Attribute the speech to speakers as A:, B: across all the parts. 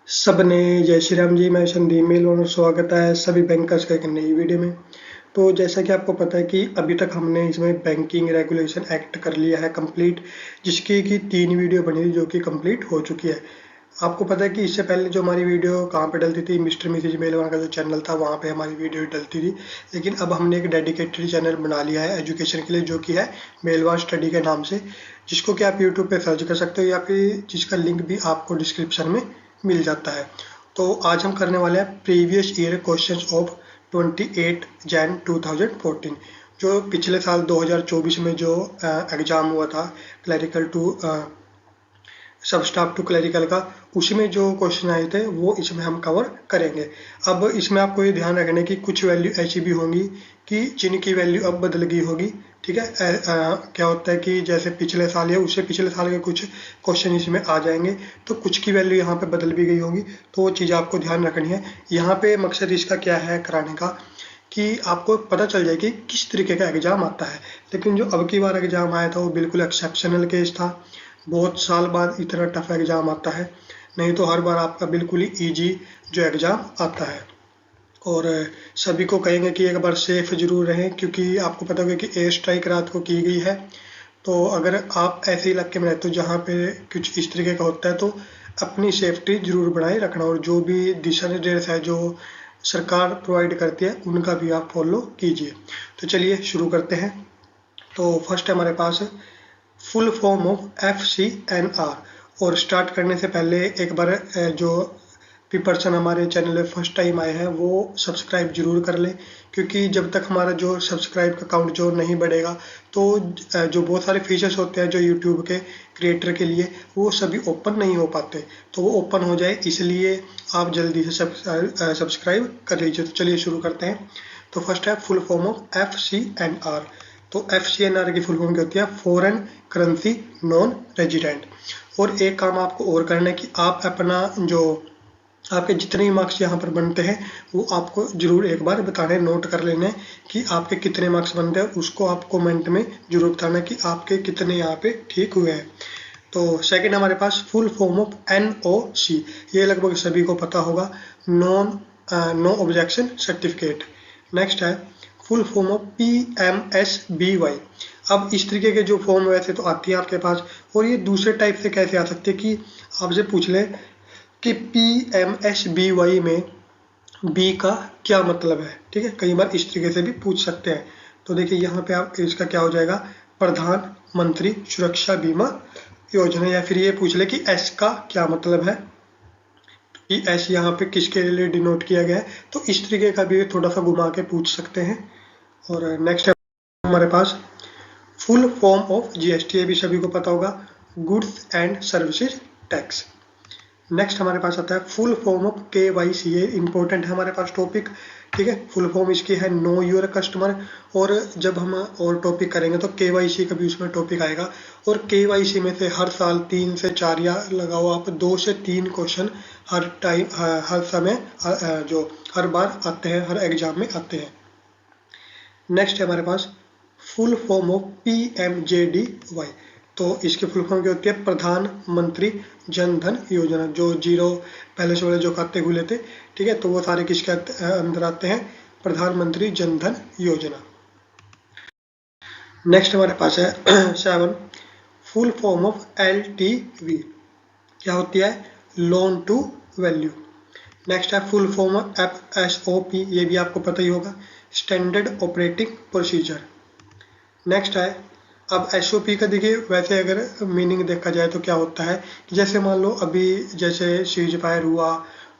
A: सबने जय श्री राम जी। मैं संदीप मेल स्वागत है सभी बैंकर्स का एक नई वीडियो में। तो जैसा कि आपको पता है कि अभी तक हमने इसमें बैंकिंग रेगुलेशन एक्ट कर लिया है कंप्लीट, जिसकी कि 3 वीडियो बनी हुई जो कि कंप्लीट हो चुकी है। आपको पता है कि इससे पहले जो हमारी वीडियो कहाँ पे डलती थी, मिस्टर मिसेज मेलवान का जो चैनल था वहाँ पे हमारी वीडियो डलती थी। लेकिन अब हमने एक डेडिकेटेड चैनल बना लिया है एजुकेशन के लिए, जो कि है मेलवान स्टडी के नाम से, जिसको कि आप यूट्यूब पे सर्च कर सकते हो या फिर जिसका लिंक भी आपको डिस्क्रिप्शन में मिल जाता है। तो आज हम करने वाले हैं previous year questions of 28 Jain 2014, जो पिछले साल 2024 में जो एग्जाम हुआ था क्लरिकल टू सब स्टाफ टू क्लरिकल का, उसी में जो क्वेश्चन आए थे वो इसमें हम कवर करेंगे। अब इसमें आपको ये ध्यान रखना है कि कुछ वैल्यू ऐसी भी होंगी कि जिनकी वैल्यू अब बदल गई होगी। ठीक है, क्या होता है कि जैसे पिछले साल या उससे पिछले साल के कुछ क्वेश्चन इसमें आ जाएंगे, तो कुछ की वैल्यू यहाँ पे बदल भी गई होगी, तो वो चीज़ आपको ध्यान रखनी है। यहाँ पे मकसद इसका क्या है कराने का, कि आपको पता चल जाए कि किस तरीके का एग्जाम आता है। लेकिन जो अब की बार एग्जाम आया था वो बिल्कुल एक्सेप्शनल केस था। बहुत साल बाद इतना टफ एग्जाम आता है, नहीं तो हर बार आपका बिल्कुल ही इजी जो एग्जाम आता है। और सभी को कहेंगे कि एक बार सेफ जरूर रहें, क्योंकि आपको पता होगा कि एयर स्ट्राइक रात को की गई है। तो अगर आप ऐसे इलाके में रहते हो जहाँ पे कुछ इस तरीके का होता है, तो अपनी सेफ्टी जरूर बनाए रखना, और जो भी दिशा निर्देश है जो सरकार प्रोवाइड करती है उनका भी आप फॉलो कीजिए। तो चलिए शुरू करते हैं। तो फर्स्ट है हमारे पास फुल फॉर्म ऑफ FCNR। और स्टार्ट करने से पहले एक बार जो भी पर्सन हमारे चैनल में फर्स्ट टाइम आए हैं वो सब्सक्राइब जरूर कर लें, क्योंकि जब तक हमारा जो सब्सक्राइब का काउंट जो नहीं बढ़ेगा, तो जो बहुत सारे फीचर्स होते हैं जो यूट्यूब के क्रिएटर के लिए, वो सभी ओपन नहीं हो पाते। तो वो ओपन हो जाए इसलिए आप जल्दी से सब्सक्राइब कर लीजिए। तो चलिए शुरू करते हैं। तो फर्स्ट है फुल फॉर्म ऑफ FCNR। तो FCNR की फुल फॉर्म क्या होती है? Foreign currency non resident. और एक काम आपको और करना है कि आप अपना जो आपके जितने भी मार्क्स यहाँ पर बनते हैं वो आपको जरूर एक बार बताने, नोट कर लेना है कि आपके कितने मार्क्स बनते हैं। उसको आप कमेंट में जरूर बताना कि आपके कितने यहाँ पे ठीक हुए हैं। तो सेकंड हमारे पास फुल फॉर्म ऑफ NOC। ये लगभग सभी को पता होगा, नो ऑब्जेक्शन सर्टिफिकेट। नेक्स्ट है फुल फॉर्म ऑफ PMSBY। अब इस तरीके के जो फॉर्म वैसे तो आती है आपके पास, और ये दूसरे टाइप से कैसे आ सकती है कि आपसे पूछ ले कि PMSBY में बी का क्या मतलब है। ठीक है, कई बार इस तरीके से भी पूछ सकते हैं। तो देखिए यहाँ पे आप इसका क्या हो जाएगा, प्रधानमंत्री सुरक्षा बीमा योजना। या फिर ये पूछ ले कि एस का क्या मतलब है, कि एस यहाँ पे किसके लिए डिनोट किया गया है। तो इस तरीके का भी थोड़ा सा घुमा के पूछ सकते हैं। और नेक्स्ट है हमारे पास फुल फॉर्म ऑफ GST। ये भी सभी को पता होगा, goods and services tax. Next हमारे पास आता है फुल फॉर्म ऑफ KYC। ये इंपॉर्टेंट है हमारे पास टॉपिक। ठीक है, फुल फॉर्म इसकी है नो योर कस्टमर। और जब हम और टॉपिक करेंगे तो KYC का भी उसमें टॉपिक आएगा। और KYC में से हर साल 3 से 4 या लगाओ आप 2 से 3 क्वेश्चन हर टाइम हर समय जो हर बार आते हैं, हर एग्जाम में आते हैं। नेक्स्ट है हमारे पास फुल फॉर्म ऑफ PMJDY। तो इसकी फुल फॉर्म क्या होती है? प्रधानमंत्री जन धन योजना। जो जीरो बैलेंस वाले जो खाते खुले थे, ठीक है, तो वो सारे किसके अंदर आते हैं? प्रधानमंत्री जन धन योजना। नेक्स्ट हमारे पास है 7 फुल फॉर्म ऑफ LTV। क्या होती है? Loan to value. नेक्स्ट है फुल फॉर्म ऑफ FSOP। ये भी आपको पता ही होगा, स्टैंडर्ड ऑपरेटिंग प्रोसीजर। नेक्स्ट है अब SOP का देखिए, वैसे अगर मीनिंग देखा जाए तो क्या होता है कि जैसे मान लो अभी जैसे सीज फायर हुआ,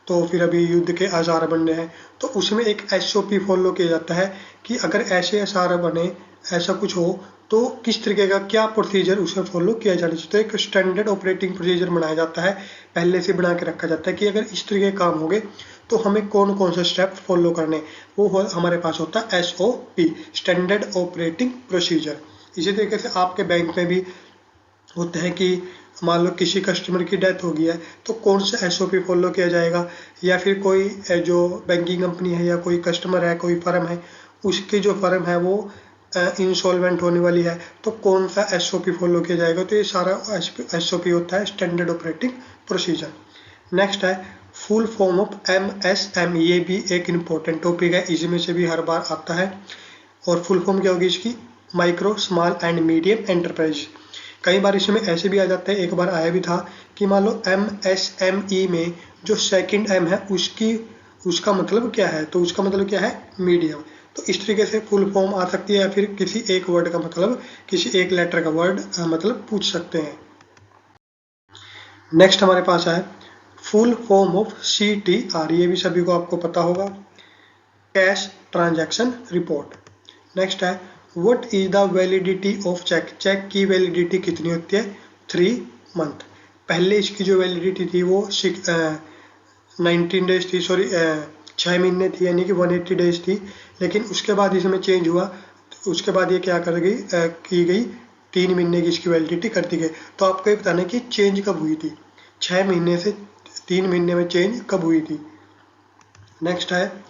A: तो फिर अभी युद्ध के आसार बन रहे हैं, तो उसमें एक SOP फॉलो किया जाता है कि अगर ऐसे आसार बने, ऐसा कुछ हो, तो किस तरीके का क्या प्रोसीजर उसे फॉलो किया जाना चाहिए। तो एक स्टैंडर्ड ऑपरेटिंग प्रोसीजर बनाया जाता है, पहले से बना के रखा जाता है कि अगर इस तरीके काम हो गए तो हमें कौन कौन से स्टेप फॉलो करने, वो हमारे पास होता है SOP, स्टैंडर्ड ऑपरेटिंग प्रोसीजर। इसी तरीके से आपके बैंक में भी होता है कि मान लो किसी कस्टमर की डेथ हो गई है, तो कौन सा SOP फॉलो किया जाएगा। या फिर कोई जो बैंकिंग कंपनी है या कोई कस्टमर है, कोई फर्म है, उसकी जो फर्म है वो इंसॉल्वेंट होने वाली है, तो कौन सा SOP फॉलो किया जाएगा। तो ये सारा SOP होता है स्टैंडर्ड ऑपरेटिंग प्रोसीजर। नेक्स्ट है फुल फॉर्म ऑफ MSM, ये भी एक इम्पोर्टेंट टॉपिक है, इसमें से भी हर बार आता है। और फुल फॉर्म क्या होगी इसकी? Micro small and medium enterprise. कई बार इसमें ऐसे भी आ जाता है, एक बार आया भी था कि मान लो MSME में जो सेकंड M है उसका मतलब क्या है, तो उसका मतलब क्या है? मीडियम। तो इस तरीके से फुल फॉर्म आ सकती है, या फिर किसी एक वर्ड का मतलब, किसी एक लेटर का वर्ड मतलब पूछ सकते हैं। नेक्स्ट हमारे पास है फुल फॉर्म ऑफ CTR, ये भी सभी को आपको पता होगा, कैश ट्रांजैक्शन रिपोर्ट। नेक्स्ट है what is the validity of cheque, cheque की वैलिडिटी कितनी होती है? 3 मंथ। पहले इसकी जो वैलिडिटी थी वो 19 डेज थी, सॉरी 6 महीने थी, यानी कि 180 डेज थी। लेकिन उसके बाद इसमें चेंज हुआ, उसके बाद ये क्या कर गई की गई 3 महीने की इसकी वैलिडिटी कर दी गई। तो आपको ये बताना है कि चेंज कब हुई थी, 6 महीने से 3 महीने में चेंज कब हुई थी। नेक्स्ट है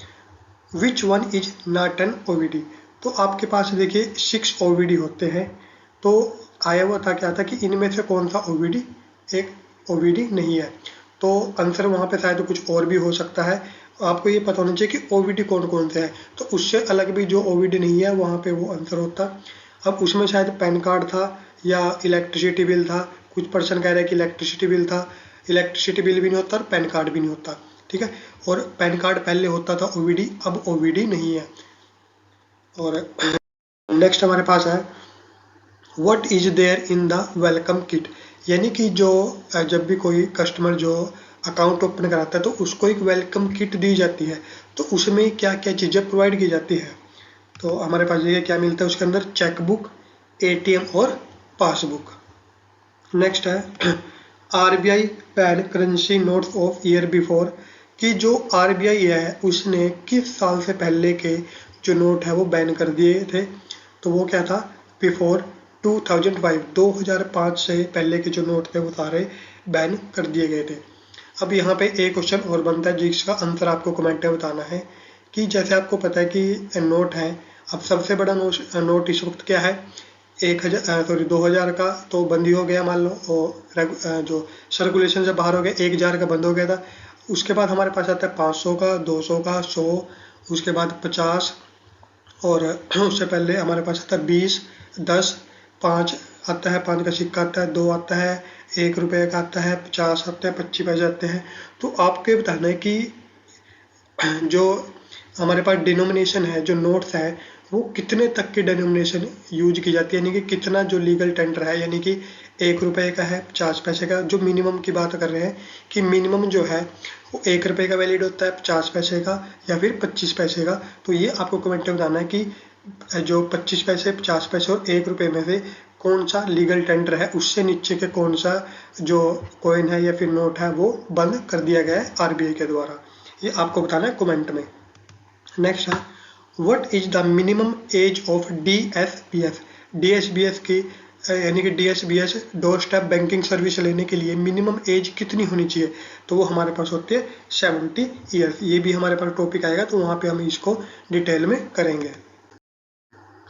A: which one is not an OVD, तो आपके पास देखिए 6 OVD होते हैं, तो आया हुआ था क्या था कि इनमें से कौन सा OVD एक OVD नहीं है। तो आंसर वहाँ पे शायद कुछ और भी हो सकता है। आपको ये पता होना चाहिए कि OVD कौन कौन से है, तो उससे अलग भी जो OVD नहीं है वहाँ पे वो आंसर होता। अब उसमें शायद पैन कार्ड था या इलेक्ट्रिसिटी बिल था, कुछ पर्सन कह रहे हैं कि इलेक्ट्रिसिटी बिल था। इलेक्ट्रिसिटी बिल भी नहीं होता और पैन कार्ड भी नहीं होता, ठीक है। और पैन कार्ड पहले होता था OVD, अब OVD नहीं है। और नेक्स्ट हमारे पास है what is there in the welcome kit, यानी कि जो जब भी कोई कस्टमर जो अकाउंट ओपन कराता है तो उसको एक वेलकम किट दी जाती है, तो उसमें क्या क्या चीज़ें प्रोवाइड की जाती है। तो हमारे पास ये क्या मिलता है उसके अंदर? चेकबुक, ATM और पासबुक। नेक्स्ट है RBI ban currency notes of year before, कि जो RBI है उसने किस साल से पहले के जो नोट है वो बैन कर दिए थे, तो वो क्या था? बिफोर 2005, 2005 से पहले के जो नोट थे वो सारे बैन कर दिए गए थे। अब यहाँ पे एक क्वेश्चन और बनता है जिसका आंसर आपको कमेंट में बताना है, कि जैसे आपको पता है कि नोट है, अब सबसे बड़ा नोट इस वक्त क्या है? 2000 का तो बंद ही हो गया मान लो, और जो सर्कुलेशन से बाहर हो गया, 1000 का बंद हो गया था। उसके बाद हमारे पास आता है 500 का, 200 का, 100, उसके बाद 50, और उससे पहले हमारे पास आता है 20, 10, 5 आता है, 5 का सिक्का आता है, 2 आता है, 1 रुपये का आता है, 50 आता है, 25 पैसे आते हैं। तो आपको ये बताना है कि जो हमारे पास डिनोमिनेशन है, जो नोट्स है, वो कितने तक की डिनोमिनेशन यूज की जाती है, यानी कि कितना जो लीगल टेंडर है, यानी कि 1 रुपये का है, 50 पैसे का, जो मिनिमम की बात कर रहे हैं कि मिनिमम जो है वो 1 रुपये का वैलिड होता है, 50 पैसे का या फिर 25 पैसे का। तो ये आपको कमेंट में बताना है कि जो 25 पैसे, 50 पैसे और 1 रुपये में से कौन सा लीगल टेंडर है, उससे नीचे के कौन सा जो कॉइन है या फिर नोट है वो बंद कर दिया गया है RBI के द्वारा। ये आपको बताना है कमेंट में। नेक्स्ट है what is the minimum age of DSBS, DSBS की यानी कि DSBS door step banking service लेने के लिए मिनिमम एज कितनी होनी चाहिए, तो वो हमारे पास होती है 70 ईयर्स। ये भी हमारे पास टॉपिक आएगा तो वहाँ पे हम इसको डिटेल में करेंगे।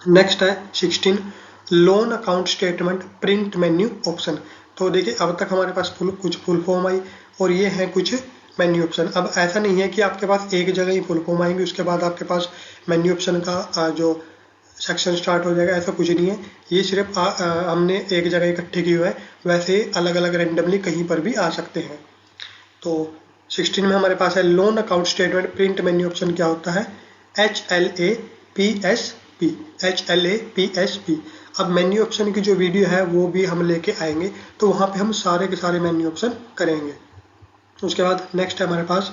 A: नेक्स्ट है 16 loan account statement print menu option. तो देखिए अब तक हमारे पास कुछ फुल फॉर्म आई और ये है कुछ मेन्यू ऑप्शन। अब ऐसा नहीं है कि आपके पास एक जगह ही फुल फॉर्म आएंगे उसके बाद आपके पास मेन्यू ऑप्शन का जो सेक्शन स्टार्ट हो जाएगा, ऐसा कुछ नहीं है। ये सिर्फ हमने एक जगह इकट्ठे किए हुए हैं, वैसे अलग अलग रैंडमली कहीं पर भी आ सकते हैं। तो 16 में हमारे पास है loan account statement print menu option क्या होता है? HLAPSP, HLAPSP। अब मेन्यू ऑप्शन की जो वीडियो है वो भी हम लेके आएंगे, तो वहाँ पे हम सारे के सारे मेन्यू ऑप्शन करेंगे। उसके बाद नेक्स्ट है हमारे पास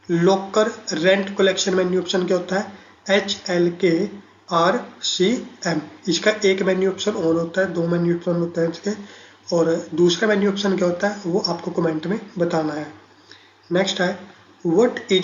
A: locker rent collection menu option क्या होता है? HLKRCM। इसका एक मेन्यू ऑप्शन और होता है, 2 मेन्यू ऑप्शन होते हैं इसके, और दूसरा मेन्यू ऑप्शन क्या होता है वो आपको कमेंट में बताना है। नेक्स्ट है व्हाट इज